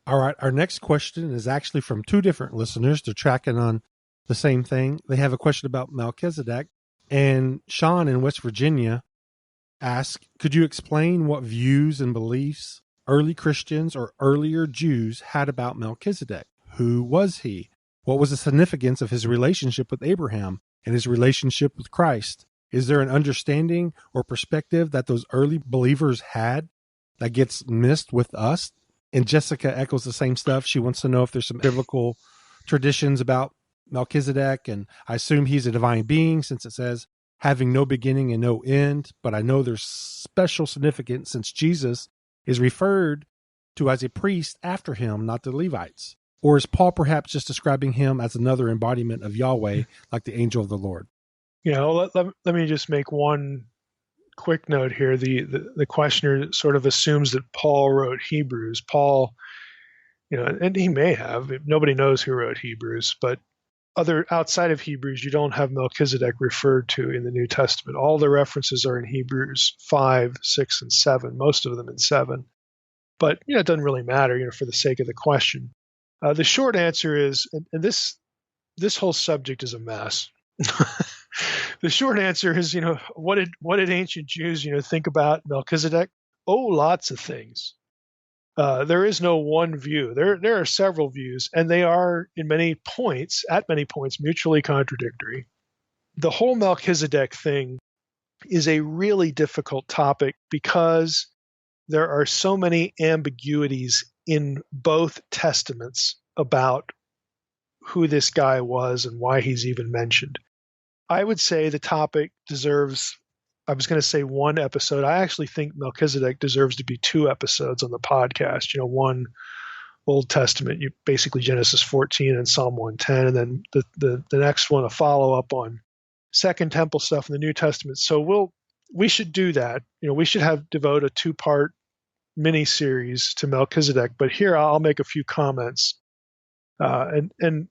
All right. Our next question is actually from two different listeners. They're tracking on the same thing. They have a question about Melchizedek. And Sean in West Virginia asks, could you explain what views and beliefs early Christians or earlier Jews had about Melchizedek? Who was he? What was the significance of his relationship with Abraham and his relationship with Christ? Is there an understanding or perspective that those early believers had that gets missed with us? And Jessica echoes the same stuff. She wants to know if there's some biblical traditions about Melchizedek, and I assume he's a divine being since it says having no beginning and no end, but I know there's special significance since Jesus is referred to as a priest after him, not the Levites. Or is Paul perhaps just describing him as another embodiment of Yahweh, like the angel of the Lord? Let me just make one quick note here. The questioner sort of assumes that Paul wrote Hebrews. Paul, and he may have. Nobody knows who wrote Hebrews, but outside of Hebrews, you don't have Melchizedek referred to in the New Testament. All the references are in Hebrews 5, 6, and 7, most of them in 7. But it doesn't really matter, for the sake of the question. The short answer is, and this whole subject is a mess. The short answer is, what did ancient Jews, think about Melchizedek? Oh, lots of things. There is no one view. There are several views, and they are at many points, mutually contradictory. The whole Melchizedek thing is a really difficult topic because there are so many ambiguities in both testaments about who this guy was and why he's even mentioned. I would say the topic deserves, I was going to say one episode. I actually think Melchizedek deserves to be 2 episodes on the podcast. One Old Testament, basically Genesis 14 and Psalm 110, and then the next one, a follow-up on Second Temple stuff in the New Testament. So we should do that. We should devote a 2-part mini-series to Melchizedek. But here I'll make a few comments. And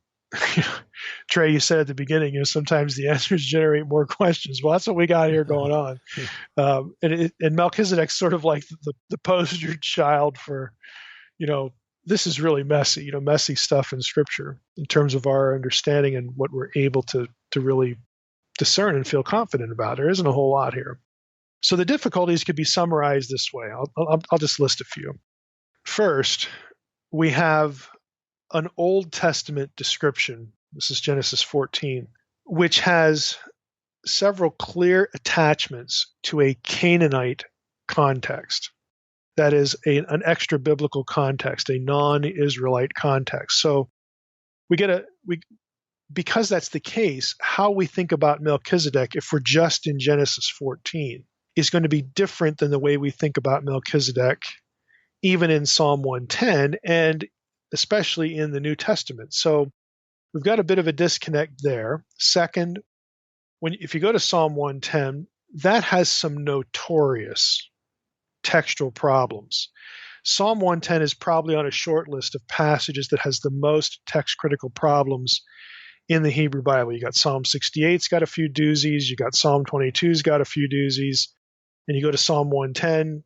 Trey, you said at the beginning, sometimes the answers generate more questions. Well, that's what we got here going on. And Melchizedek's sort of like the poster child for, this is really messy, messy stuff in Scripture in terms of our understanding and what we're able to really discern and feel confident about. There isn't a whole lot here. So the difficulties could be summarized this way. I'll just list a few. First, we have an Old Testament description, this is Genesis 14, which has several clear attachments to a Canaanite context. That is an extra biblical context, a non-Israelite context. So because that's the case, how we think about Melchizedek, if we're just in Genesis 14, is going to be different than the way we think about Melchizedek, even in Psalm 110, and especially in the New Testament. So we've got a bit of a disconnect there. Second, if you go to Psalm 110, that has some notorious textual problems. Psalm 110 is probably on a short list of passages that has the most text-critical problems in the Hebrew Bible. You got Psalm 68's got a few doozies. You got Psalm 22's got a few doozies. And you go to Psalm 110,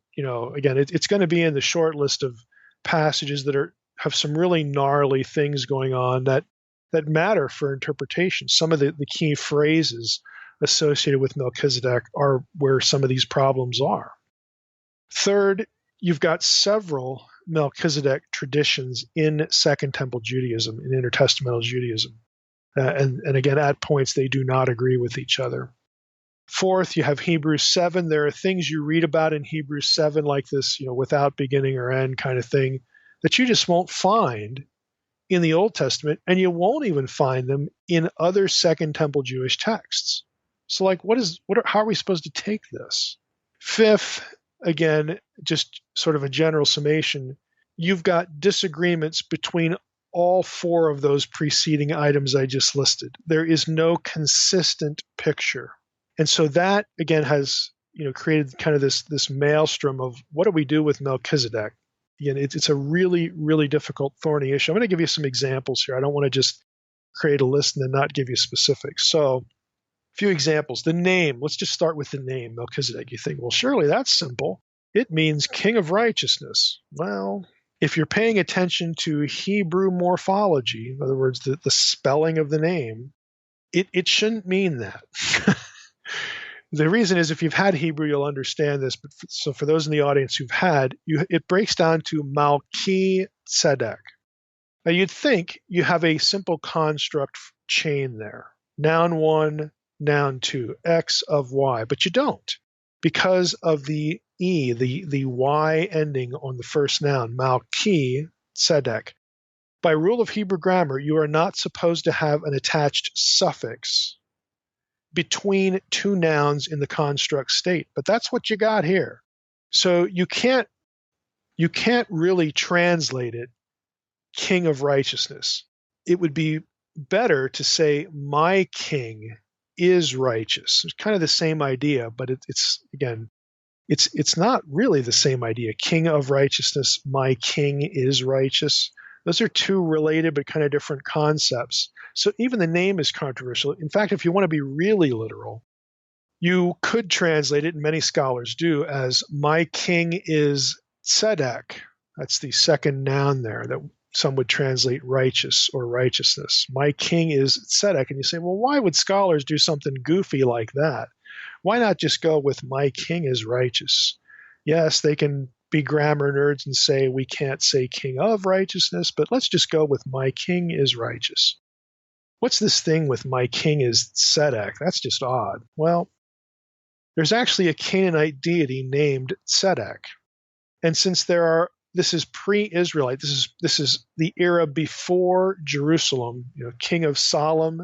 again, it's going to be in the short list of passages that have some really gnarly things going on that matter for interpretation. Some of the key phrases associated with Melchizedek are where some of these problems are. Third, you've got several Melchizedek traditions in Second Temple Judaism, in intertestamental Judaism. And again, at points, they do not agree with each other. Fourth, you have Hebrews 7. There are things you read about in Hebrews 7 like this, without beginning or end kind of thing, that you just won't find in the Old Testament, and you won't even find them in other Second Temple Jewish texts. So how are we supposed to take this? Fifth, again, just sort of a general summation, you've got disagreements between all 4 of those preceding items I just listed. There is no consistent picture. And so that, again, has created kind of this maelstrom of what do we do with Melchizedek? Again, it's a really, really difficult, thorny issue. I'm going to give you some examples here. I don't want to just create a list and then not give you specifics. So a few examples. The name, let's just start with the name, Melchizedek. You think, well, surely that's simple. It means king of righteousness. Well, If you're paying attention to Hebrew morphology, in other words, the spelling of the name, it shouldn't mean that. The reason is if you've had Hebrew, you'll understand this. But so for those in the audience who've had, it breaks down to Melchizedek. Now you'd think you have a simple construct chain there. Noun one, noun two, X of Y, but you don't because of the E, the Y ending on the first noun, Melchizedek. By rule of Hebrew grammar, you are not supposed to have an attached suffix between two nouns in the construct state, but that's what you got here. So you can't really translate it King of righteousness. It would be better to say my king is righteous. It's kind of the same idea, but it's again, it's not really the same idea. King of righteousness, my king is righteous. Those are two related but kind of different concepts. So even the name is controversial. In fact, if you want to be really literal, you could translate it, and many scholars do, as my king is Tzedek. That's the second noun there that some would translate righteous or righteousness. My king is Tzedek. And you say, well, why would scholars do something goofy like that? Why not just go with my king is righteous? Yes, they can be grammar nerds and say we can't say king of righteousness, but let's just go with my king is righteous. What's this thing with my king is Tzedek? That's just odd. Well, there's actually a Canaanite deity named Tzedek. And since this is pre-Israelite, this is the era before Jerusalem, king of Salem,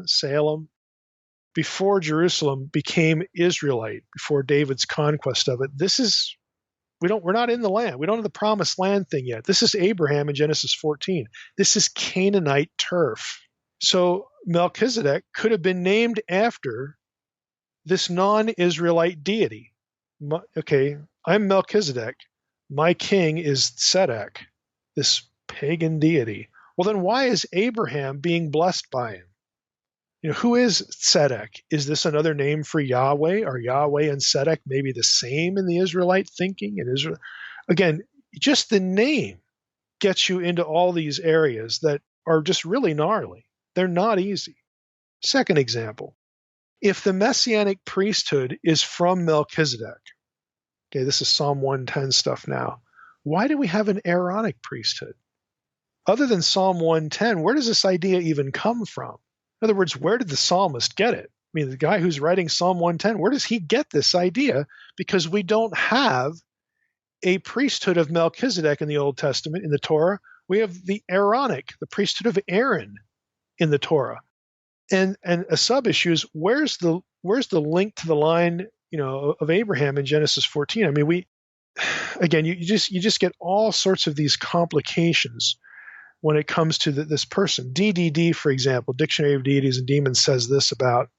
before Jerusalem became Israelite, before David's conquest of it. We're not in the land. We don't have the promised land thing yet. This is Abraham in Genesis 14. This is Canaanite turf. So Melchizedek could have been named after this non-Israelite deity. Okay, I'm Melchizedek. My king is Tzedek, this pagan deity. Well, then why is Abraham being blessed by him? Who is Tzedek? Is this another name for Yahweh? Are Yahweh and Tzedek maybe the same in the Israelite thinking? In Israel, again, just the name gets you into all these areas that are just really gnarly. They're not easy. Second example, if the Messianic priesthood is from Melchizedek, okay, this is Psalm 110 stuff now, why do we have an Aaronic priesthood? Other than Psalm 110, where does this idea even come from? In other words, where did the psalmist get it? I mean, the guy who's writing Psalm 110, where does he get this idea? Because we don't have a priesthood of Melchizedek in the Old Testament, in the Torah. We have the Aaronic, the priesthood of Aaron in the Torah. And a sub-issue is where's the link to the line, of Abraham in Genesis 14? I mean, you just get all sorts of these complications when it comes to this person. DDD, for example, Dictionary of Deities and Demons, says this about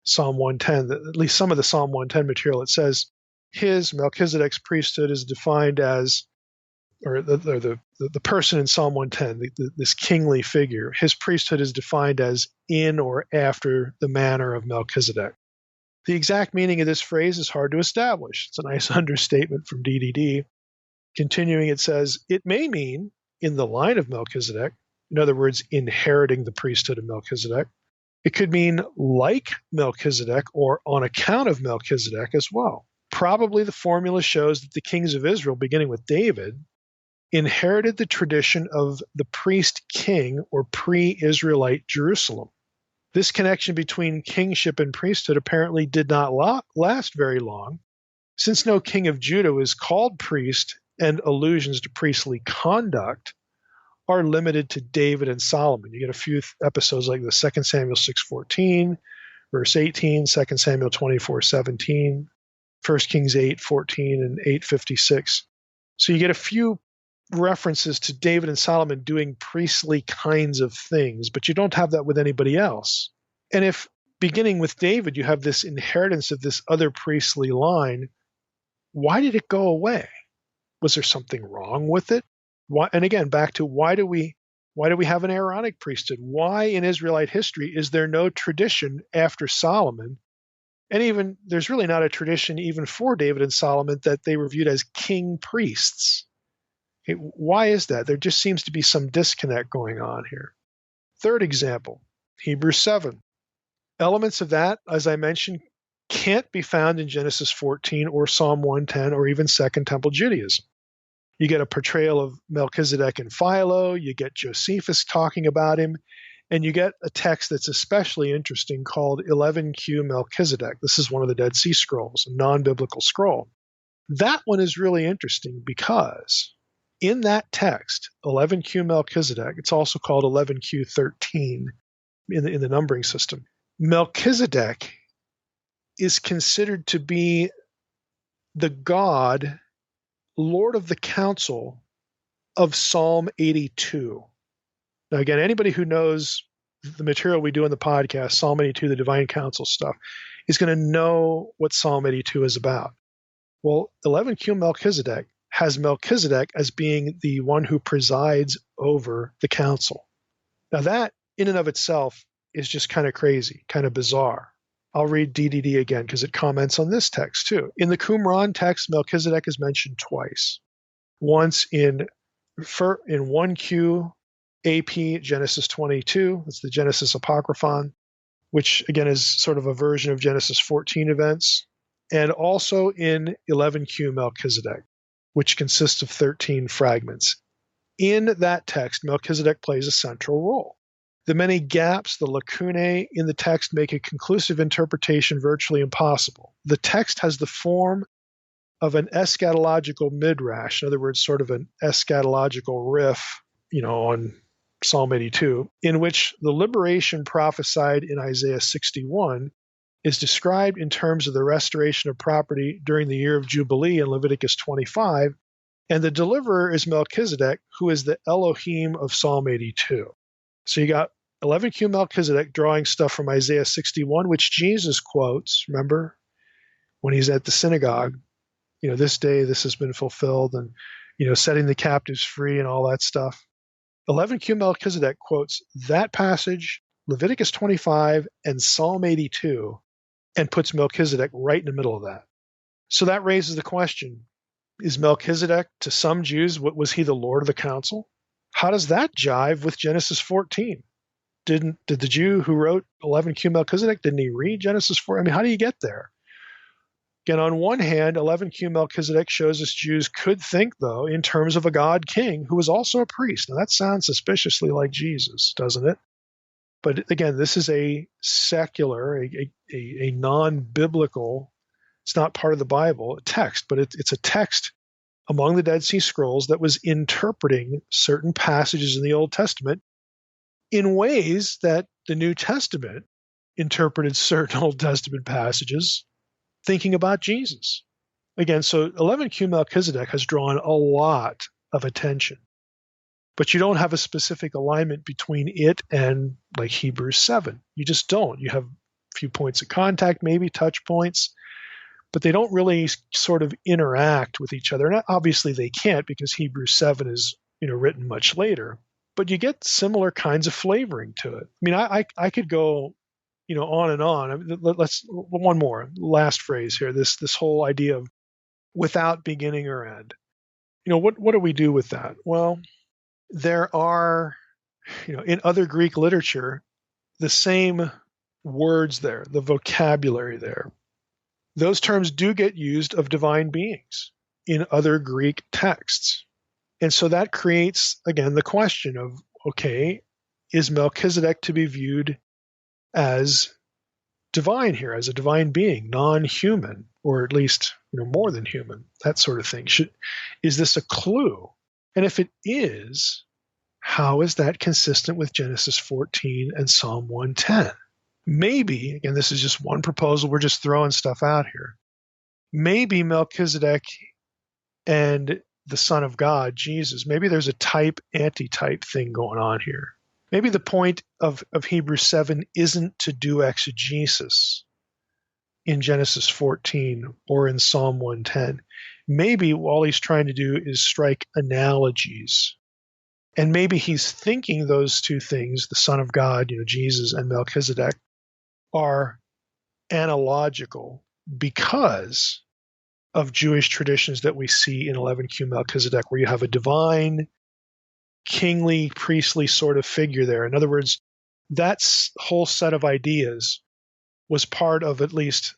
Psalm 110, at least some of the Psalm 110 material. It says, Melchizedek's priesthood is defined as, or the person in Psalm 110, this kingly figure, his priesthood is defined as in or after the manner of Melchizedek. The exact meaning of this phrase is hard to establish. It's a nice understatement from DDD. Continuing, it says, it may mean in the line of Melchizedek, in other words, inheriting the priesthood of Melchizedek. It could mean like Melchizedek or on account of Melchizedek as well. Probably the formula shows that the kings of Israel, beginning with David, inherited the tradition of the priest king or pre-Israelite Jerusalem. This connection between kingship and priesthood apparently did not last very long, since no king of Judah is called priest and allusions to priestly conduct are limited to David and Solomon. You get a few episodes like this, 2 Samuel 6:14, verse 18, 2 Samuel 24:17, 1 Kings 8:14, and 8:56. So you get a few references to David and Solomon doing priestly kinds of things, but you don't have that with anybody else. And if beginning with David, you have this inheritance of this other priestly line, why did it go away? Was there something wrong with it? Why, and again, back to why do we have an Aaronic priesthood? Why in Israelite history is there no tradition after Solomon? And even there's really not a tradition even for David and Solomon that they were viewed as king priests. Why is that? There just seems to be some disconnect going on here. Third example, Hebrews 7. Elements of that, as I mentioned, can't be found in Genesis 14 or Psalm 110 or even Second Temple Judaism. You get a portrayal of Melchizedek and Philo, you get Josephus talking about him, and you get a text that's especially interesting called 11Q Melchizedek. This is one of the Dead Sea Scrolls, a non-biblical scroll. That one is really interesting because in that text, 11Q Melchizedek, it's also called 11Q13 in the numbering system. Melchizedek is considered to be the God, Lord of the Council of Psalm 82. Now, again, anybody who knows the material we do in the podcast, Psalm 82, the Divine Council stuff, is going to know what Psalm 82 is about. Well, 11Q Melchizedek has Melchizedek as being the one who presides over the council. Now, that in and of itself is just kind of crazy, kind of bizarre. I'll read DDD again because it comments on this text too. In the Qumran text, Melchizedek is mentioned twice. Once in 1Q AP Genesis 22, that's the Genesis Apocryphon, which again is sort of a version of Genesis 14 events, and also in 11Q Melchizedek, which consists of 13 fragments. In that text, Melchizedek plays a central role. The many gaps, the lacunae in the text make a conclusive interpretation virtually impossible. The text has the form of an eschatological midrash, in other words, sort of an eschatological riff, on Psalm 82, in which the liberation prophesied in Isaiah 61 is described in terms of the restoration of property during the year of Jubilee in Leviticus 25, and the deliverer is Melchizedek, who is the Elohim of Psalm 82. So you got 11Q Melchizedek drawing stuff from Isaiah 61, which Jesus quotes, remember, when he's at the synagogue, this day this has been fulfilled, and, setting the captives free and all that stuff. 11Q Melchizedek quotes that passage, Leviticus 25, and Psalm 82, and puts Melchizedek right in the middle of that. So that raises the question, is Melchizedek, to some Jews, was he the Lord of the council? How does that jive with Genesis 14? Did the Jew who wrote 11Q Melchizedek, didn't he read Genesis 4? I mean, how do you get there? Again, on one hand, 11Q Melchizedek shows us Jews could think, though, in terms of a God king who was also a priest. Now, that sounds suspiciously like Jesus, doesn't it? But again, this is a secular, a non-biblical, it's not part of the Bible, text, but it's a text among the Dead Sea Scrolls that was interpreting certain passages in the Old Testament in ways that the New Testament interpreted certain Old Testament passages thinking about Jesus. Again, so 11Q Melchizedek has drawn a lot of attention, but you don't have a specific alignment between it and like Hebrews 7. You just don't. You have a few points of contact, maybe touch points, but they don't really sort of interact with each other. And obviously they can't because Hebrews 7 is written much later, but you get similar kinds of flavoring to it. I mean, I could go on and on. Let's one more last phrase here. This whole idea of without beginning or end. What do we do with that? Well, there are, in other Greek literature, the same words there, the vocabulary there. Those terms do get used of divine beings in other Greek texts. And so that creates, again, the question of, okay, is Melchizedek to be viewed as divine here, as a divine being, non-human, or at least more than human, that sort of thing? Is this a clue? And if it is, how is that consistent with Genesis 14 and Psalm 110? Maybe, again, this is just one proposal, we're just throwing stuff out here. Maybe Melchizedek and the Son of God, Jesus, maybe there's a type-antitype thing going on here. Maybe the point of Hebrews 7 isn't to do exegesis in Genesis 14 or in Psalm 110. Maybe all he's trying to do is strike analogies. And maybe he's thinking those two things, the Son of God, Jesus, and Melchizedek, are analogical because of Jewish traditions that we see in 11Q Melchizedek, where you have a divine, kingly, priestly sort of figure there. In other words, that whole set of ideas was part of at least,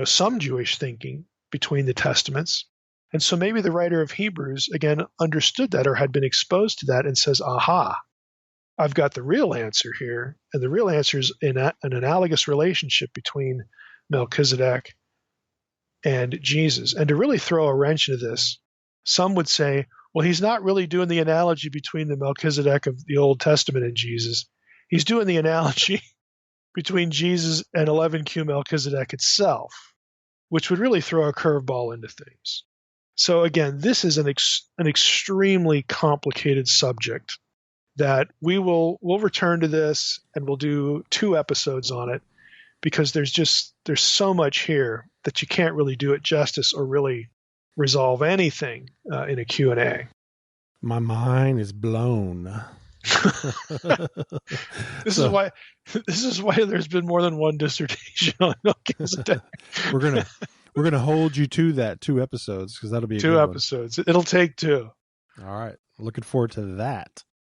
some Jewish thinking between the Testaments. And so maybe the writer of Hebrews, again, understood that or had been exposed to that and says, aha, I've got the real answer here. And the real answer is in an analogous relationship between Melchizedek and Jesus. And to really throw a wrench into this, some would say, well, he's not really doing the analogy between the Melchizedek of the Old Testament and Jesus. He's doing the analogy between Jesus and 11Q Melchizedek itself, which would really throw a curveball into things. So again, this is an extremely complicated subject that we'll return to this, and we'll do 2 episodes on it, because there's so much here that you can't really do it justice or really resolve anything in a Q&A. My mind is blown. This is why there's been more than one dissertation on Melchizedek. We're gonna hold you to that 2 episodes, because that'll be a 2 good episodes. It'll take 2. All right, looking forward to that.